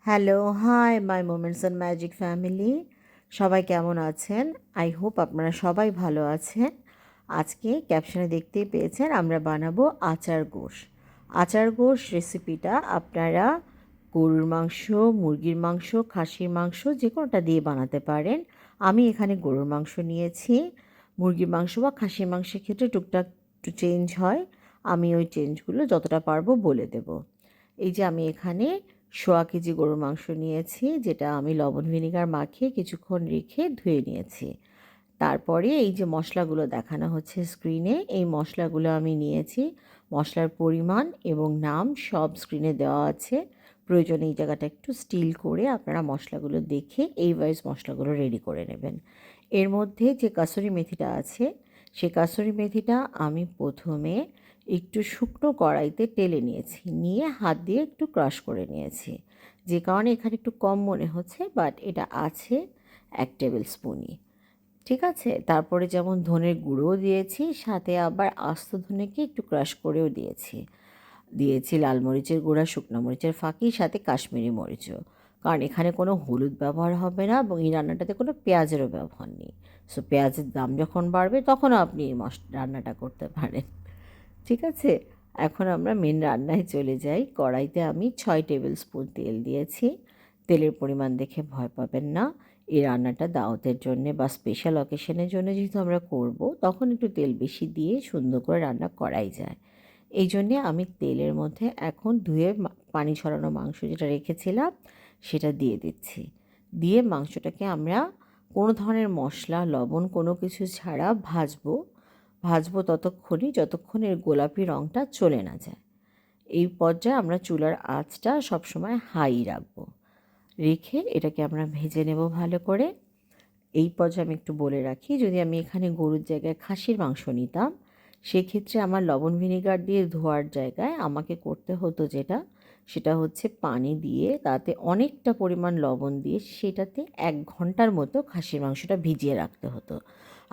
Hello, hi my moments and magic family. সবাই কেমন আছেন? আই হোপ আপনারা সবাই ভালো আছেন। আজকে ক্যাপশনে দেখতেই পেয়েছেন আমরা বানাবো আচার গোশ। আচার গোশ রেসিপিটা আপনারা গরুর মাংস, মুরগির মাংস, খাসির মাংস যে কোনোটা দিয়ে বানাতে পারেন। আমি এখানে গরুর মাংস নিয়েছি। মুরগির মাংস বা খাসির মাংসের ক্ষেত্রে টুকটাক একটু চেঞ্জ হয়। আমি ওই চেঞ্জগুলো যতটা পারবো বলে দেব। এই যে আমি এখানে 1.25 কেজি গরুর মাংস নিয়েছি, যেটা আমি লবণ ভিনেগার মাখিয়ে কিছুক্ষণ রেখে ধুয়ে নিয়েছি। তারপরে এই যে মশলাগুলো দেখানো হচ্ছে স্ক্রিনে, এই মশলাগুলো আমি নিয়েছি। মশলার পরিমাণ এবং নাম সব স্ক্রিনে দেওয়া আছে। প্রয়োজনে এই জায়গাটা একটু স্টিল করে আপনারা মশলাগুলো দেখে এই ওয়াইজ মশলাগুলো রেডি করে নেবেন। এর মধ্যে যে কাসুরি মেথিটা আছে, সেই কাসুরি মেথিটা আমি প্রথমে একটু শুকনো কড়াইতে টেলে নিয়েছি, নিয়ে হাত দিয়ে একটু ক্রাশ করে নিয়েছি। যে কারণে এখানে একটু কম মনে হচ্ছে, বাট এটা আছে 1 টেবিল স্পুনই। ঠিক আছে, তারপরে যেমন ধনের গুঁড়োও দিয়েছি, সাথে আবার আস্ত ধনেকে একটু ক্রাশ করেও দিয়েছি লাল মরিচের গুঁড়া, শুকনো মরিচের ফাঁকি, সাথে কাশ্মীরি মরিচও। কারণ এখানে কোনো হলুদ ব্যবহার হবে না এবং এই রান্নাটাতে কোনো পেঁয়াজেরও ব্যবহার নেই। সো পেঁয়াজের দাম যখন বাড়বে তখনও আপনি এই রান্নাটা করতে পারেন। ঠিক আছে, এখন আমরা মেন রান্নায় চলে যাই। কড়াইতে আমি 6 টেবিল স্পুন তেল দিয়েছি। তেলের পরিমাণ দেখে ভয় পাবেন না। এই রান্নাটা দাওয়াতের জন্যে বা স্পেশাল অকেশনের জন্য যেহেতু আমরা করব, তখন একটু তেল বেশি দিয়ে সুন্দর করে রান্না করাই যায়। এই জন্যে আমি তেলের মধ্যে এখন ধুয়ে পানি ছড়ানো মাংস যেটা রেখেছিলাম সেটা দিয়ে দিচ্ছি। দিয়ে মাংসটাকে আমরা কোনো ধরনের মশলা, লবণ কোনো কিছু ছাড়া ভাজবো ততক্ষণই যতক্ষণ এর গোলাপি রঙটা চলে না যায়। এই পর্যায়ে আমরা চুলার আঁচটা সবসময় হাই রাখবো, রেখে এটাকে আমরা ভেজে নেব ভালো করে। এই পর্যায়ে আমি একটু বলে রাখি, যদি আমি এখানে গরুর জায়গায় খাসির মাংস নিতাম, সেক্ষেত্রে আমার লবণ ভিনেগার দিয়ে ধোয়ার জায়গায় আমাকে করতে হতো সেটা হচ্ছে পানি দিয়ে তাতে অনেকটা পরিমাণ লবণ দিয়ে সেটাতে 1 ঘন্টার মতো খাসির মাংসটা ভিজিয়ে রাখতে হতো।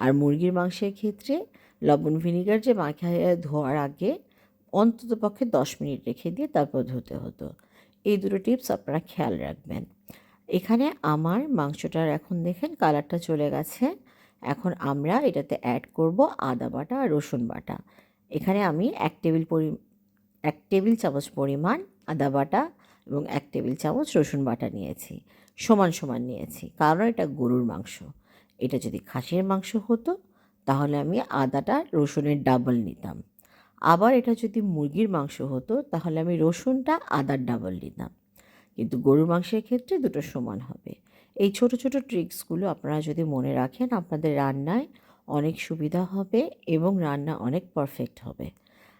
আর মুরগির মাংসের ক্ষেত্রে লবণ ভিনেগার যে মাখিয়ে ধোয়ার আগে অন্ততপক্ষে 10 মিনিট রেখে দিয়ে তারপর ধুতে হতো। এই দুটো টিপস আপনারা খেয়াল রাখবেন। এখানে আমার মাংসটার এখন দেখেন কালারটা চলে গেছে। এখন আমরা এটাতে অ্যাড করব আদা বাটা আর রসুন বাটা। এখানে আমি 1 টেবিল চামচ পরিমাণ আদা বাটা এবং 1 টেবিল চামচ রসুন বাটা নিয়েছি। সমান সমান নিয়েছি, কারণ এটা গরুর মাংস। এটা যদি খাসির মাংস হতো তাহলে আমি আদাটা রসুনের ডাবল নিতাম। আবার এটা যদি মুরগির মাংস হতো তাহলে আমি রসুনটা আদার ডাবল নিতাম। কিন্তু গরুর মাংসের ক্ষেত্রে দুটো সমান হবে। এই ছোট ছোট ট্রিক্সগুলো আপনারা যদি মনে রাখেন, আপনাদের রান্নায় অনেক সুবিধা হবে এবং রান্না অনেক পারফেক্ট হবে।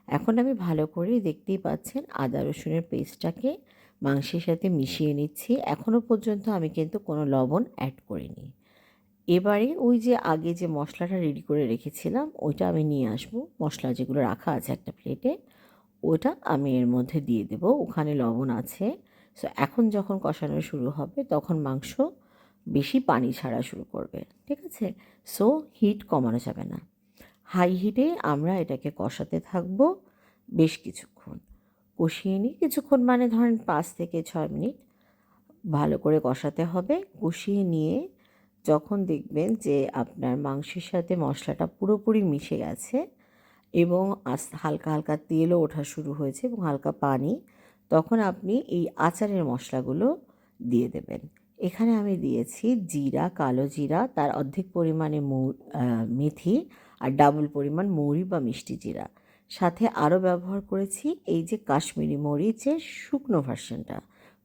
এখন আমি ভালো করে দেখতেই পাচ্ছেন আদা রসুনের পেস্টটাকে মাংসের সাথে মিশিয়ে নিচ্ছি। এখনও পর্যন্ত আমি কিন্তু কোনো লবণ অ্যাড করিনি। এবারে ওই যে আগে যে মশলাটা রেডি করে রেখেছিলাম ওইটা আমি নিয়ে আসবো। মশলা যেগুলো রাখা আছে একটা প্লেটে, ওটা আমি এর মধ্যে দিয়ে দেব। ওখানে লবণ আছে। সো এখন যখন কষানো শুরু হবে তখন মাংস বেশি পানি ছাড়া শুরু করবে। ঠিক আছে, সো হিট কমানো যাবে না। হাই হিটে আমরা এটাকে কষাতে থাকবো বেশ কিছুক্ষণ। কষিয়ে নিই কিছুক্ষণ, মানে ধরেন 5 থেকে 6 মিনিট ভালো করে কষাতে হবে। কষিয়ে নিয়ে যখন দেখবেন যে আপনার মাংসের সাথে মশলাটা পুরোপুরি মিশে গেছে এবং হালকা হালকা তেলও ওঠা শুরু হয়েছে এবং হালকা পানি, তখন আপনি এই আচারের মশলাগুলো দিয়ে দেবেন। এখানে আমি দিয়েছি জিরা, কালো জিরা, তার অর্ধেক পরিমাণে মেথি আর ডাবল পরিমাণ মৌরি বা মিষ্টি জিরা। সাথে আরও ব্যবহার করেছি এই যে কাশ্মীরি মরিচের শুকনো ভার্সনটা,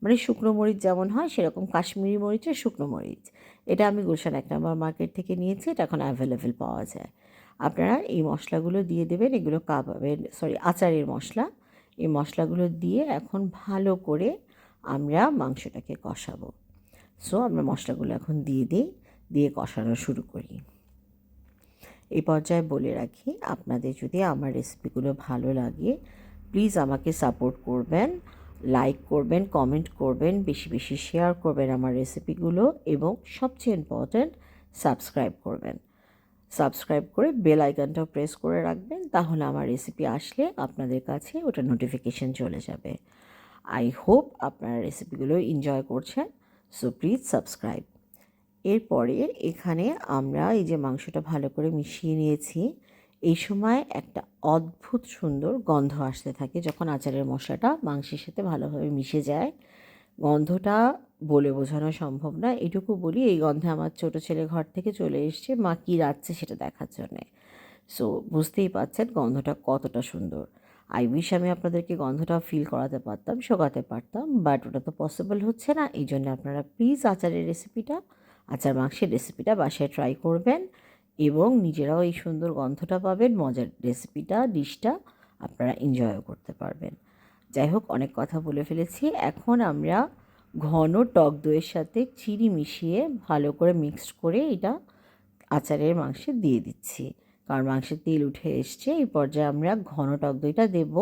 মানে শুকনো মরিচ যেমন হয় সেরকম কাশ্মীরি মরিচের শুকনো মরিচ। এটা আমি গুলশান 1 নম্বর মার্কেট থেকে নিয়েছি, এটা এখন অ্যাভেলেবেল পাওয়া যায়। আপনারা এই মশলাগুলো দিয়ে দেবেন, এগুলো আচারের মশলা। এই মশলাগুলো দিয়ে এখন ভালো করে আমরা মাংসটাকে কষাবো। সো আমরা মশলাগুলো এখন দিয়ে কষানো শুরু করি। এই পর্যায়ে বলে রাখি, আপনাদের যদি আমার রেসিপিগুলো ভালো লাগে প্লিজ আমাকে সাপোর্ট করবেন, লাইক করবেন, কমেন্ট করবেন, বেশি বেশি শেয়ার করবেন আমার রেসিপিগুলো, এবং সবচেয়ে ইম্পর্ট্যান্ট সাবস্ক্রাইব করবেন। সাবস্ক্রাইব করে বেল আইকনটাও প্রেস করে রাখবেন, তাহলে আমার রেসিপি আসলে আপনাদের কাছে ওটা নোটিফিকেশন চলে যাবে। আই হোপ আপনারা রেসিপিগুলো এনজয় করছেন। So please subscribe. এরপরে এখানে আমরা এই যে মাংসটা ভালো করে মিশিয়ে নিয়েছি। এই সময় একটা অদ্ভুত সুন্দর গন্ধ আসতে থাকে যখন আচারের মশলাটা মাংসের সাথে ভালোভাবে মিশে যায়। গন্ধটা বলে বোঝানো সম্ভব না। এটুকু বলি, এই গন্ধে আমার ছোটো ছেলে ঘর থেকে চলে এসছে মা কী রাঁধছে সেটা দেখার জন্যে। সো বুঝতেই পারছেন গন্ধটা কতটা সুন্দর। আই উইশ আমি আপনাদেরকে গন্ধটা ফিল করাতে পারতাম, শোকাতে পারতাম, বাট ওটা তো পসিবল হচ্ছে না। এই জন্য আপনারা প্লিজ আচার মাংসের রেসিপিটা বাসায় ট্রাই করবেন এবং নিজেরাও এই সুন্দর গন্ধটা পাবেন, মজার ডিশটা আপনারা এনজয়ও করতে পারবেন। যাই হোক, অনেক কথা বলে ফেলেছি। এখন আমরা ঘন টক দইয়ের সাথে চিনি মিশিয়ে ভালো করে মিক্সড করে এটা আচারের মাংসে দিয়ে দিচ্ছি, কারণ মাংসের তেল উঠে এসছে। এই পর্যায়ে আমরা ঘন টক দইটা দেব।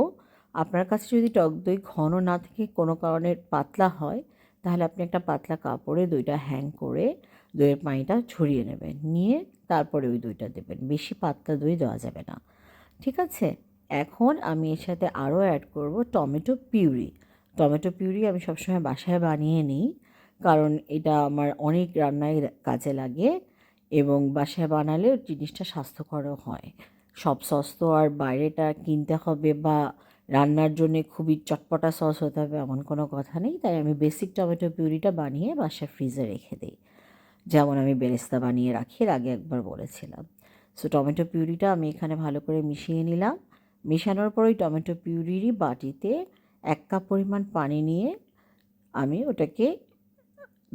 আপনার কাছে যদি টক দই ঘন না থেকে কোনো কারণে পাতলা হয়, তাহলে আপনি একটা পাতলা কাপড়ে দইটা হ্যাং করে দইয়ের পানিটা ঝরিয়ে নেবেন, নিয়ে তারপরে ওই দইটা দেবেন। বেশি পাতলা দই দেওয়া যাবে না, ঠিক আছে? এখন আমি এর সাথে আরও অ্যাড করব টমেটো পিউরি। টমেটো পিউরি আমি সবসময় বাসায় বানিয়ে নিই, কারণ এটা আমার অনেক রান্নায় কাজে লাগে এবং বাসায় বানালে জিনিসটা স্বাস্থ্যকরও হয়। সব সস তো আর বাইরেটা কিনতে হবে বা রান্নার জন্যে খুবই চটপটা সস হতে হবে এমন কোনো কথা নেই। তাই আমি বেসিক টমেটো পিউরিটা বানিয়ে বাসায় ফ্রিজে রেখে দিই, যেমন আমি বেরেস্তা বানিয়ে রাখি, এর আগে একবার বলেছিলাম। সো টমেটো পিউরিটা আমি এখানে ভালো করে মিশিয়ে নিলাম। মেশানোর পর ওই টমেটো পিউরিরই বাটিতে 1 কাপ পরিমাণ পানি নিয়ে আমি ওটাকে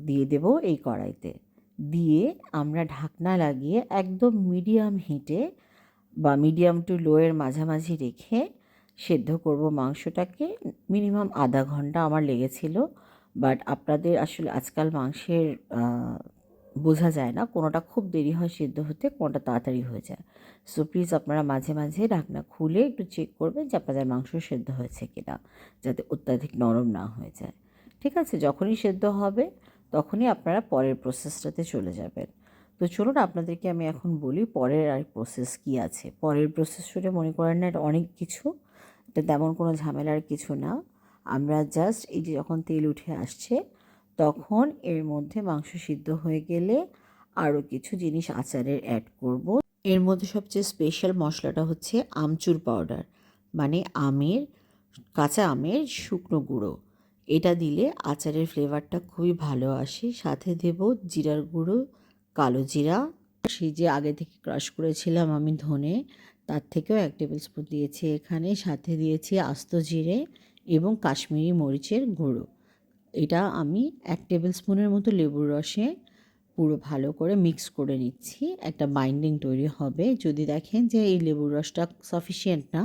দিয়ে দেব এই কড়াইতে। দিয়ে আমরা ঢাকনা লাগিয়ে একদম মিডিয়াম হিটে বা মিডিয়াম টু লোয়ের মাঝামাঝি রেখে সেদ্ধ করব মাংসটাকে। মিনিমাম আধা ঘন্টা আমার লেগেছিল। বাট আপনাদের আসলে আজকাল মাংসের বোঝা যায় না, কোনোটা খুব দেরি হয় সেদ্ধ হতে, কোনোটা তাড়াতাড়ি হয়ে যায়। সো প্লিজ আপনারা মাঝে মাঝে ঢাকনা খুলে একটু চেক করবেন যে আপনাদের মাংস সেদ্ধ হয়েছে কিনা, যাতে অত্যাধিক নরম না হয়ে যায়। ঠিক আছে? যখনই সেদ্ধ হবে তখনই আপনারা পরের প্রসেসটাতে চলে যাবেন। তো চলুন আপনাদেরকে আমি এখন বলি পরের আর প্রসেস কী আছে। পরের প্রসেস শুনে মনে করেন না এটা অনেক কিছু, এটা তেমন কোনো ঝামেলার কিছু না। আমরা জাস্ট এই যে যখন তেল উঠে আসছে তখন এর মধ্যে মাংস সিদ্ধ হয়ে গেলে আরও কিছু জিনিস আচারের অ্যাড করব। এর মধ্যে সবচেয়ে স্পেশাল মশলাটা হচ্ছে আমচুর পাউডার, মানে কাঁচা আমের শুকনো গুঁড়ো। এটা দিলে আচারের ফ্লেভারটা খুবই ভালো আসে। সাথে দেব জিরার গুঁড়ো, কালো জিরা, সেই যে আগে থেকে ক্রাশ করেছিলাম আমি ধনে, তার থেকেও 1 টেবিল স্পুন দিয়েছি এখানে। সাথে দিয়েছি আস্ত জিরে এবং কাশ্মীরি মরিচের গুঁড়ো। এটা আমি 1 টেবিল স্পুনের মতো লেবুর রসে পুরো ভালো করে মিক্স করে নিচ্ছি। একটা বাইন্ডিং তৈরি হবে। যদি দেখেন যে এই লেবুর রসটা সাফিসিয়েন্ট না,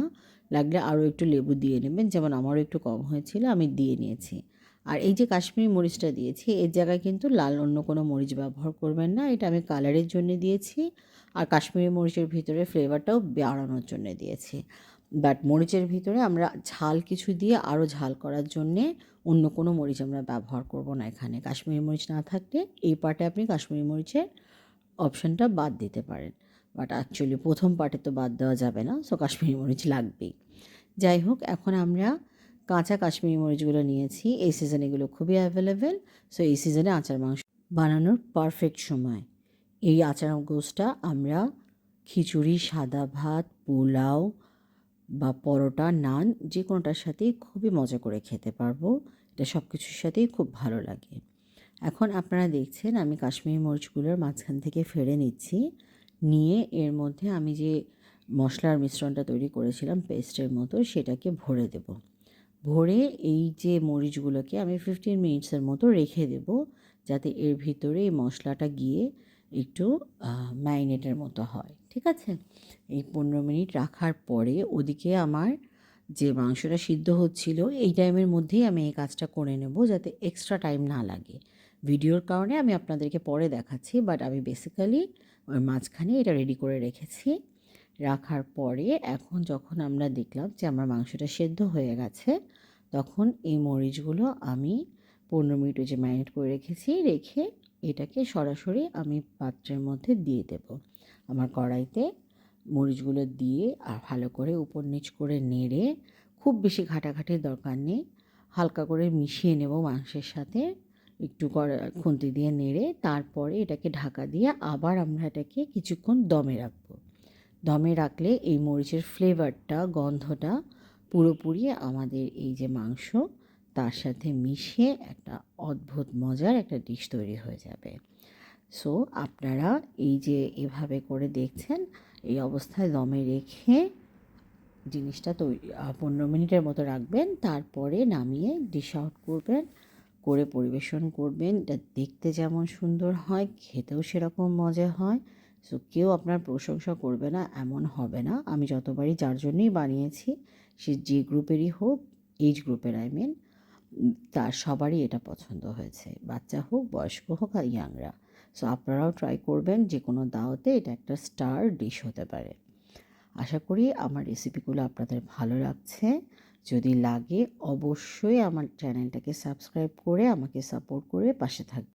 লাগলে আরও একটু লেবু দিয়ে নেবেন। যেমন আমারও একটু কম হয়েছিল, আমি দিয়ে নিয়েছি। আর এই যে কাশ্মীরি মরিচটা দিয়েছি, এর জায়গায় কিন্তু লাল অন্য কোনো মরিচ ব্যবহার করবেন না। এটা আমি কালারের জন্য দিয়েছি, আর কাশ্মীরি মরিচের ভিতরে ফ্লেভারটাও বাড়ানোর জন্য দিয়েছি। বাট মরিচের ভিতরে আমরা ঝাল কিছু দিয়ে আরও ঝাল করার জন্যে অন্য কোনো মরিচ আমরা ব্যবহার করব না এখানে। কাশ্মীরি মরিচ না থাকলে এই পার্টে আপনি কাশ্মীরি মরিচের অপশানটা বাদ দিতে পারেন, বাট অ্যাকচুয়ালি প্রথম পার্টে তো বাদ দেওয়া যাবে না, সো কাশ্মীরি মরিচ লাগবেই। যাই হোক, এখন আমরা কাঁচা কাশ্মীরি মরিচগুলো নিয়েছি। এই সিজনে এগুলো খুবই অ্যাভেলেবেল। সো এই সিজনে আচার মাংস বানানোর পারফেক্ট সময়। এই আচার গোশটা আমরা খিচুড়ি, সাদা ভাত, পোলাও বা পরোটা, নান যে কোনোটার সাথেই খুবই মজা করে খেতে পারবো। এটা সব কিছুর সাথেই খুব ভালো লাগে। এখন আপনারা দেখছেন আমি কাশ্মীরি মরিচগুলোর মাঝখান থেকে ফেড়ে নিচ্ছি। নিয়ে এর মধ্যে আমি যে মশলার মিশ্রণটা তৈরি করেছিলাম পেস্টের মতো, সেটাকে ভরে দেব। ভরে এই যে মরিচগুলোকে আমি 15 মিনিটসের মতো রেখে দেব, যাতে এর ভিতরে এই মশলাটা গিয়ে একটু ম্যারিনেটের মতো হয়। ঠিক আছে? এই 15 মিনিট রাখার পরে ওদিকে আমার যে মাংসটা সিদ্ধ হচ্ছিল, এই টাইমের মধ্যেই আমি এই কাজটা করে নেব, যাতে এক্সট্রা টাইম না লাগে। ভিডিওর কারণে আমি আপনাদেরকে পরে দেখাচ্ছি, বাট আমি বেসিক্যালি ওর মাঝখানে এটা রেডি করে রেখেছি। রাখার পরে এখন যখন আমরা দেখলাম যে আমার মাংসটা সেদ্ধ হয়ে গেছে, তখন এই মরিচগুলো আমি 15 মিনিট যে ম্যারিনেট করে রেখে এটাকে সরাসরি আমি পাত্রের মধ্যে দিয়ে দেব। আমার কড়াইতে মরিচগুলো দিয়ে আর ভালো করে উপর নিচ করে নেড়ে, খুব বেশি ঘাটাঘাটির দরকার নেই, হালকা করে মিশিয়ে নেব মাংসের সাথে, একটু খুন্তি দিয়ে নেড়ে তারপরে এটাকে ঢাকা দিয়ে আবার আমরা এটাকে কিছুক্ষণ দমে রাখবো। দমে রাখলে এই মরিচের ফ্লেভারটা, গন্ধটা পুরোপুরি আমাদের এই যে মাংস তার সাথে মিশিয়ে একটা অদ্ভুত মজার একটা ডিশ তৈরি হয়ে যাবে। সো আপনারা এই যে এভাবে করে দেখছেন, এই অবস্থায় দমে রেখে জিনিসটা 15 মিনিটের মতো রাখবেন, তারপরে নামিয়ে ডিশ আউট করবেন, করে পরিবেশন করবেন। এটা দেখতে যেমন সুন্দর হয়, খেতেও সেরকম মজা হয়। সো কেউ আপনার প্রশংসা করবে না এমন হবে না। আমি যতবারই যার জন্যই বানিয়েছি, সে যে গ্রুপেরই হোক, এজ গ্রুপের তার সবারই এটা পছন্দ হয়েছে, বাচ্চা হোক, বয়স্ক হোক আর ইয়াংরা। সো আপনারাও ট্রাই করবেন, যে কোনো দাওয়াতে এটা একটা স্টার ডিশ হতে পারে। আশা করি আমার রেসিপিগুলো আপনাদের ভালো লাগছে। যদি লাগে অবশ্যই আমার চ্যানেলটাকে সাবস্ক্রাইব করে আমাকে সাপোর্ট করে পাশে থাকবেন।